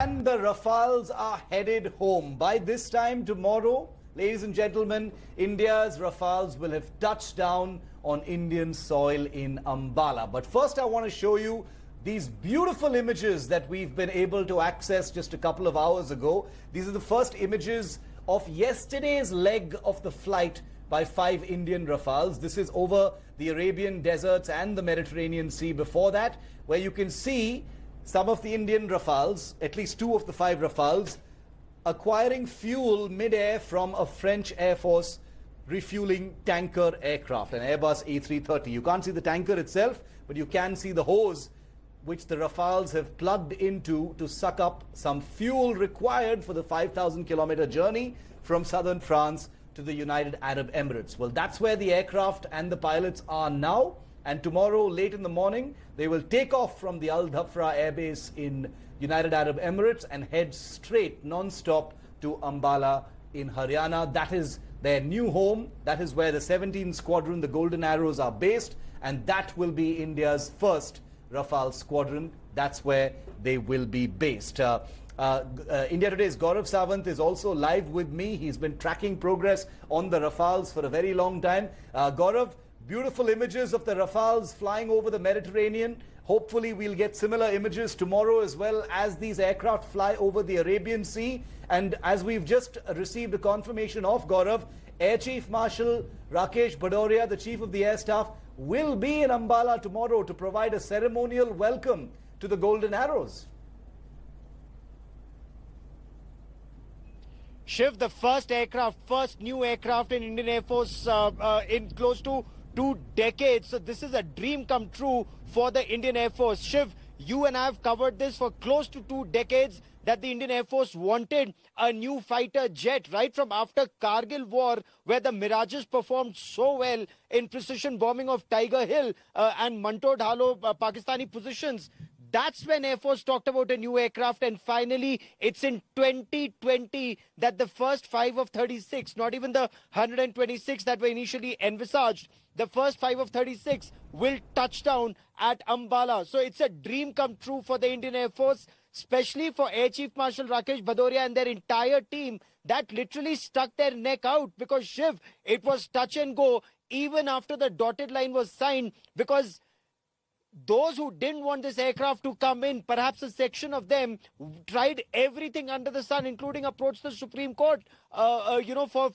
And the Rafales are headed home. By this time tomorrow, ladies and gentlemen, India's Rafales will have touched down on Indian soil in Ambala. But first I want to show you these beautiful images that we've been able to access just a couple of hours ago. These are the first images of yesterday's leg of the flight by 5 Indian Rafales. This is over the Arabian deserts and the Mediterranean Sea before that, where you can see some of the Indian Rafales, at least 2 of the 5 Rafales, acquiring fuel mid-air from a French Air Force refueling tanker aircraft, an Airbus A330. You can't see the tanker itself, but you can see the hose which the Rafales have plugged into to suck up some fuel required for the 5,000-kilometer journey from southern France to the United Arab Emirates. Well, that's where the aircraft and the pilots are now. And tomorrow, late in the morning, they will take off from the Al Dhafra airbase in United Arab Emirates and head straight, non-stop, to Ambala in Haryana. That is their new home. That is where the 17th Squadron, the Golden Arrows, are based. And that will be India's first Rafale squadron. That's where they will be based. India Today's Gaurav Sawant is also live with me. He's been tracking progress on the Rafales for a very long time. Gaurav, beautiful images of the Rafales flying over the Mediterranean. Hopefully we'll get similar images tomorrow as well as these aircraft fly over the Arabian Sea. And as we've just received a confirmation of Gaurav, Air Chief Marshal Rakesh Bhadoria, the Chief of the Air Staff, will be in Ambala tomorrow to provide a ceremonial welcome to the Golden Arrows. Shiv, the first new aircraft in Indian Air Force in close to 2 decades. So this is a dream come true for the Indian Air Force. Shiv, you and I have covered this for close to 2 decades, that the Indian Air Force wanted a new fighter jet right from after Kargil war, where the Mirages performed so well in precision bombing of Tiger Hill and Manto Dhalo Pakistani positions. That's when Air Force talked about a new aircraft, and finally it's in 2020 that the first 5 of 36, not even the 126 that were initially envisaged, the first 5 of 36 will touch down at Ambala. So it's a dream come true for the Indian Air Force, especially for Air Chief Marshal Rakesh Bhadoria and their entire team that literally stuck their neck out, because Shiv, it was touch and go even after the dotted line was signed, because those who didn't want this aircraft to come in, perhaps a section of them, tried everything under the sun, including approach the Supreme Court, for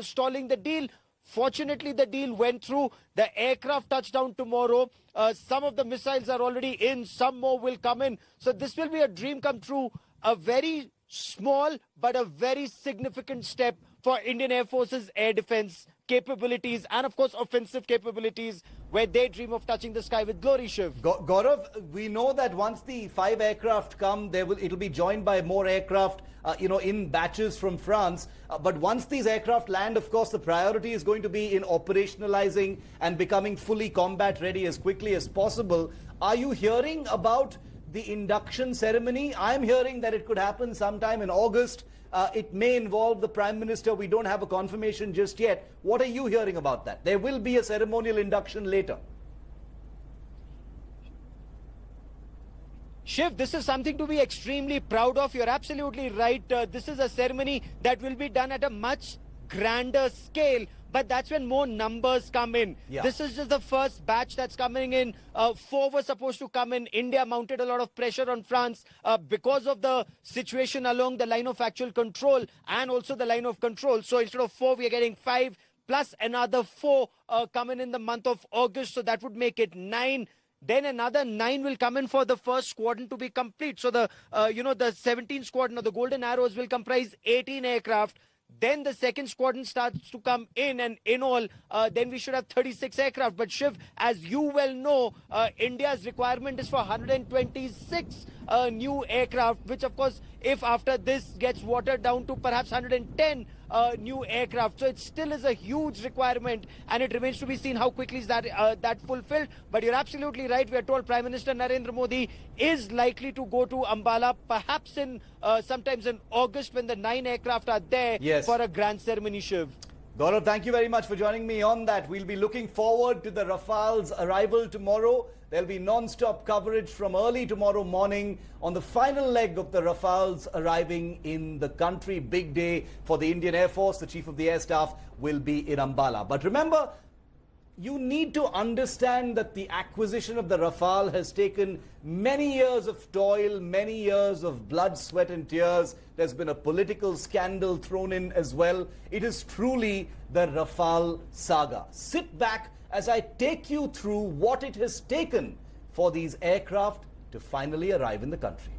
stalling the deal. Fortunately, the deal went through. The aircraft touched down tomorrow. Some of the missiles are already in. Some more will come in. So this will be a dream come true. A very small but a very significant step for Indian Air Force's air defense capabilities and, of course, offensive capabilities, where they dream of touching the sky with glory, Shiv. Gaurav, we know that once the 5 aircraft come, it'll be joined by more aircraft, in batches from France. But once these aircraft land, of course, the priority is going to be in operationalizing and becoming fully combat ready as quickly as possible. Are you hearing about the induction ceremony? I'm hearing that it could happen sometime in August. It may involve the Prime Minister. We don't have a confirmation just yet. What are you hearing about that? There will be a ceremonial induction later. Shiv, this is something to be extremely proud of. You're absolutely right. This is a ceremony that will be done at a much grander scale. But that's when more numbers come in. Yeah. This is just the first batch that's coming in. 4 were supposed to come in. India mounted a lot of pressure on France because of the situation along the line of actual control and also the line of control. So instead of 4, we are getting 5 plus another 4 coming in the month of August. So that would make it 9. Then another 9 will come in for the first squadron to be complete. So the 17th Squadron of the Golden Arrows will comprise 18 aircraft. Then the second squadron starts to come in, and in all, then we should have 36 aircraft. But Shiv, as you well know, India's requirement is for 126 new aircraft, which of course, if after this gets watered down to perhaps 110 new aircraft. So it still is a huge requirement, and it remains to be seen how quickly is that fulfilled. But you're absolutely right. We are told Prime Minister Narendra Modi is likely to go to Ambala, perhaps in sometimes in August, when the 9 aircraft are there for a grand ceremony, Shiv. Gaurav, thank you very much for joining me on that. We'll be looking forward to the Rafale's arrival tomorrow. There'll be non-stop coverage from early tomorrow morning on the final leg of the Rafales arriving in the country. Big day for the Indian Air Force. The Chief of the Air Staff will be in Ambala. But remember, you need to understand that the acquisition of the Rafale has taken many years of toil, many years of blood, sweat and tears. There's been a political scandal thrown in as well. It is truly the Rafale Saga. Sit back as I take you through what it has taken for these aircraft to finally arrive in the country.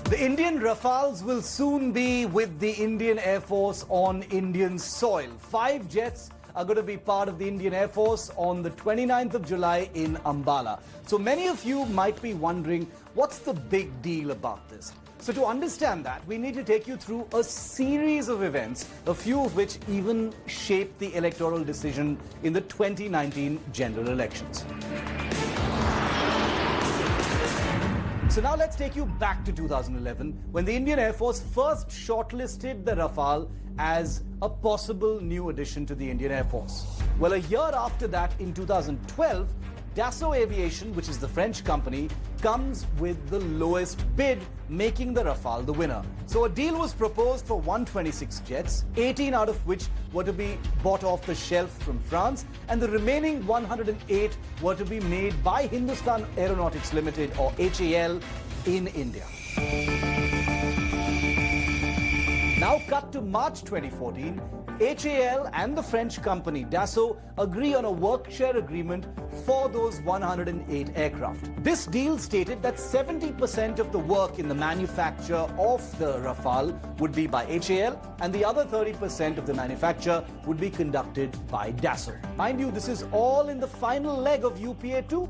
The Indian Rafales will soon be with the Indian Air Force on Indian soil. 5 jets are going to be part of the Indian Air Force on the 29th of July in Ambala. So many of you might be wondering, what's the big deal about this? So to understand that, we need to take you through a series of events, a few of which even shaped the electoral decision in the 2019 general elections. So now let's take you back to 2011, when the Indian Air Force first shortlisted the Rafale as a possible new addition to the Indian Air Force. Well, a year after that, in 2012, Dassault Aviation, which is the French company, comes with the lowest bid, making the Rafale the winner. So a deal was proposed for 126 jets, 18 out of which were to be bought off the shelf from France, and the remaining 108 were to be made by Hindustan Aeronautics Limited, or HAL, in India. Now cut to March 2014, HAL and the French company Dassault agree on a work-share agreement for those 108 aircraft. This deal stated that 70% of the work in the manufacture of the Rafale would be by HAL, and the other 30% of the manufacture would be conducted by Dassault. Mind you, this is all in the final leg of UPA-2.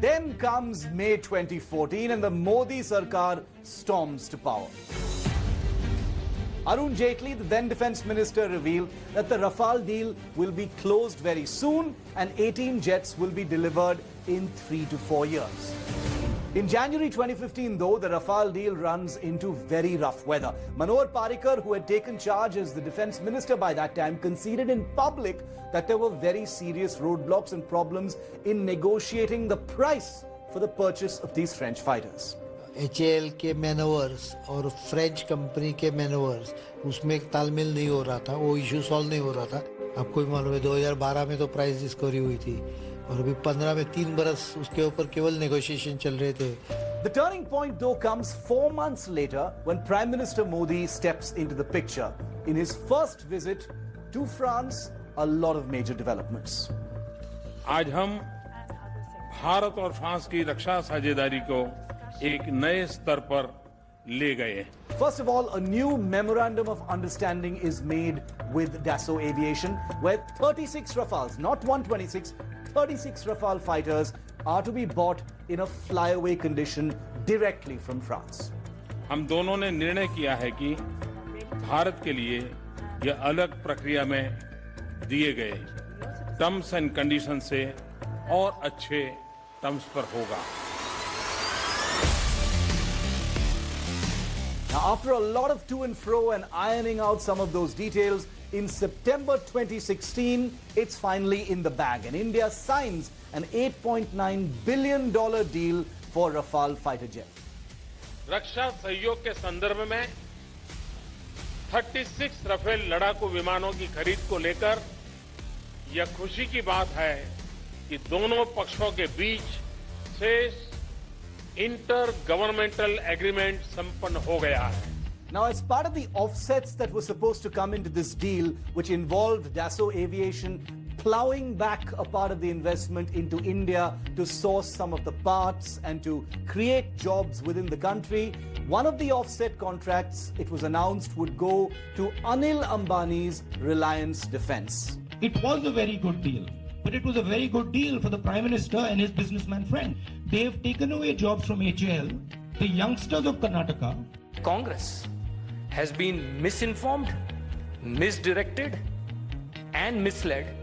Then comes May 2014 and the Modi Sarkar storms to power. Arun Jaitley, the then Defence Minister, revealed that the Rafale deal will be closed very soon and 18 jets will be delivered in 3 to 4 years. In January 2015, though, the Rafale deal runs into very rough weather. Manohar Parrikar, who had taken charge as the Defence Minister by that time, conceded in public that there were very serious roadblocks and problems in negotiating the price for the purchase of these French fighters. HAL के मैनोवर्स और French company के मैनोवर्स उसमें एक तालमेल नहीं हो रहा था, वो इशू सॉल्व नहीं हो रहा था। आपको भी मालूम है 2012 में तो प्राइस डिस्कवरी हुई थी और अभी 15 में 3 बरस उसके ऊपर केवल नेगोशिएशन चल रहे थे। The turning point, though, comes 4 months later when Prime Minister Modi steps into the picture. In his first visit to France, a lot of major developments. आज हम भारत और फ्रांस की रक्षा साझेदारी को एक नए स्तर पर ले गए। First of all, a new memorandum of understanding is made with Dassault Aviation, where 36 Rafales, not 126, 36 Rafale fighters are to be bought in a flyaway condition directly from France. हम दोनों ने निर्णय किया है कि भारत के लिए यह अलग प्रक्रिया में दिए गए टर्म्स एंड कंडीशन से और अच्छे टर्म्स पर होगा। Now, after a lot of to and fro and ironing out some of those details, in September 2016, it's finally in the bag, and India signs an $8.9 billion deal for Rafale fighter jet. रक्षा सहयोग के संदर्भ में 36 Rafale लड़ाकू विमानों की खरीद को लेकर यह खुशी की बात है कि दोनों पक्षों के बीच से इंटर गवर्नमेंटल एग्रीमेंट संपन्न हो गया है। Now, as part of the offsets that were supposed to come into this deal, which involved Dassault Aviation plowing back a part of the investment into India to source some of the parts and to create jobs within the country, one of the offset contracts, it was announced, would go to Anil Ambani's Reliance Defence. It was a very good deal, but it was a very good deal for the Prime Minister and his businessman friend. They have taken away jobs from HAL, the youngsters of Karnataka. Congress has been misinformed, misdirected and misled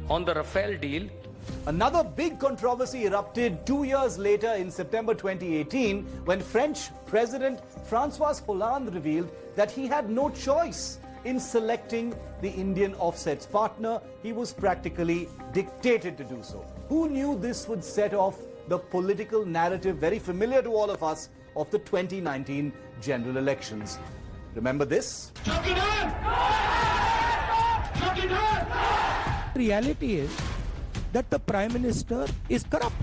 on the Rafale deal. Another big controversy erupted 2 years later in September 2018 when French President François Hollande revealed that he had no choice in selecting the Indian offsets partner. He was practically dictated to do so. Who knew this would set off the political narrative very familiar to all of us of the 2019 general elections? Remember this? Reality is that the Prime Minister is corrupt.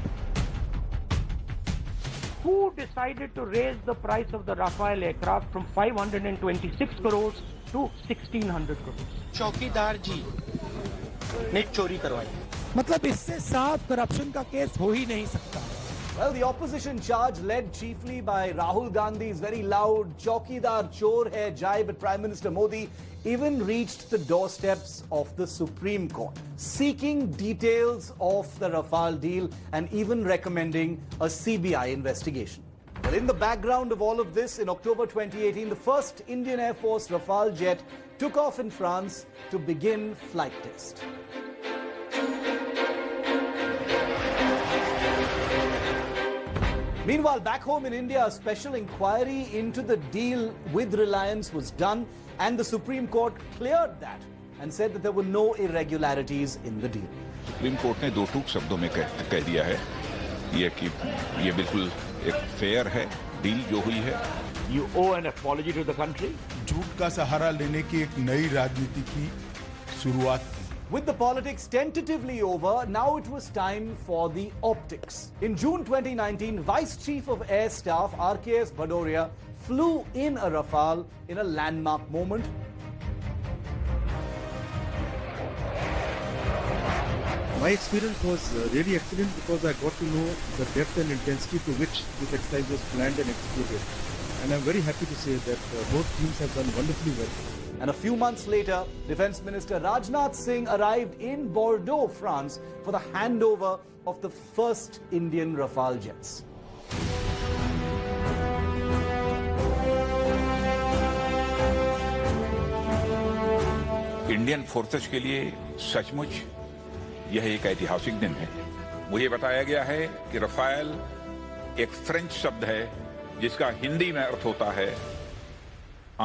Who decided to raise the price of the Rafale aircraft from 526 crores to 1600 crores? चौकीदार जी ने चोरी करवाई. मतलब इससे साफ corruption का case हो ही नहीं सकता. Well, the opposition charge, led chiefly by Rahul Gandhi's very loud "Chaukidar Chor Hai" jibe at Prime Minister Modi, even reached the doorsteps of the Supreme Court, seeking details of the Rafale deal and even recommending a CBI investigation. Well, in the background of all of this, in October 2018, the first Indian Air Force Rafale jet took off in France to begin flight test. Meanwhile, back home in India, a special inquiry into the deal with Reliance was done, and the Supreme Court cleared that and said that there were no irregularities in the deal. Supreme court ने दो टूक शब्दों में कह दिया है ये कि ये बिल्कुल एक फेयर है डील जो हुई है. You owe an apology to the country. झूठ का सहारा लेने की एक नई राजनीति की शुरुआत की. With the politics tentatively over, now it was time for the optics. In June 2019, Vice Chief of Air Staff RKS Bhadoria flew in a Rafale in a landmark moment. My experience was really excellent because I got to know the depth and intensity to which this exercise was planned and executed. And I'm very happy to say that both teams have done wonderfully well. And a few months later, Defence Minister Rajnath Singh arrived in Bordeaux, France, for the handover of the first Indian Rafale jets. Indian forces के लिए सचमुच यह एक ऐतिहासिक दिन है. मुझे बताया गया है कि रफाल एक फ्रेंच शब्द है जिसका हिंदी में अर्थ होता है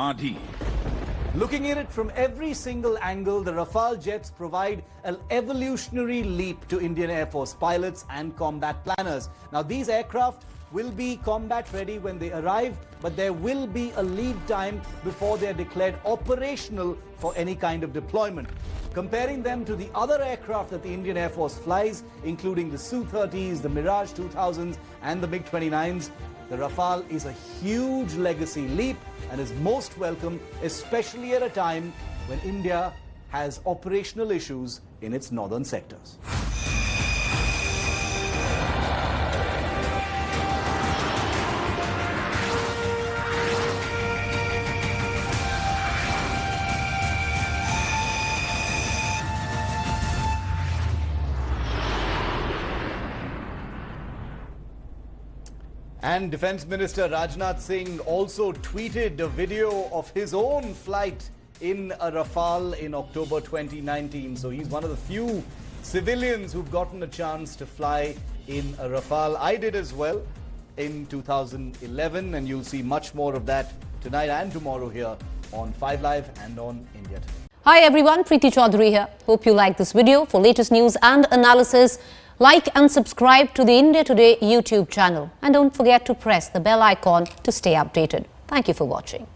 आंधी. Looking at it from every single angle, the Rafale jets provide an evolutionary leap to Indian Air Force pilots and combat planners. Now, these aircraft will be combat ready when they arrive, but there will be a lead time before they are declared operational for any kind of deployment. Comparing them to the other aircraft that the Indian Air Force flies, including the Su-30s, the Mirage 2000s and the MiG-29s, the Rafale is a huge legacy leap and is most welcome, especially at a time when India has operational issues in its northern sectors. And Defence Minister Rajnath Singh also tweeted a video of his own flight in a Rafale in October 2019. So he's one of the few civilians who've gotten a chance to fly in a Rafale. I did as well in 2011, and you'll see much more of that tonight and tomorrow here on 5 Live and on India Today. Hi everyone, Preeti Chaudhary here. Hope you like this video. For latest news and analysis, like and subscribe to the India Today YouTube channel. And don't forget to press the bell icon to stay updated. Thank you for watching.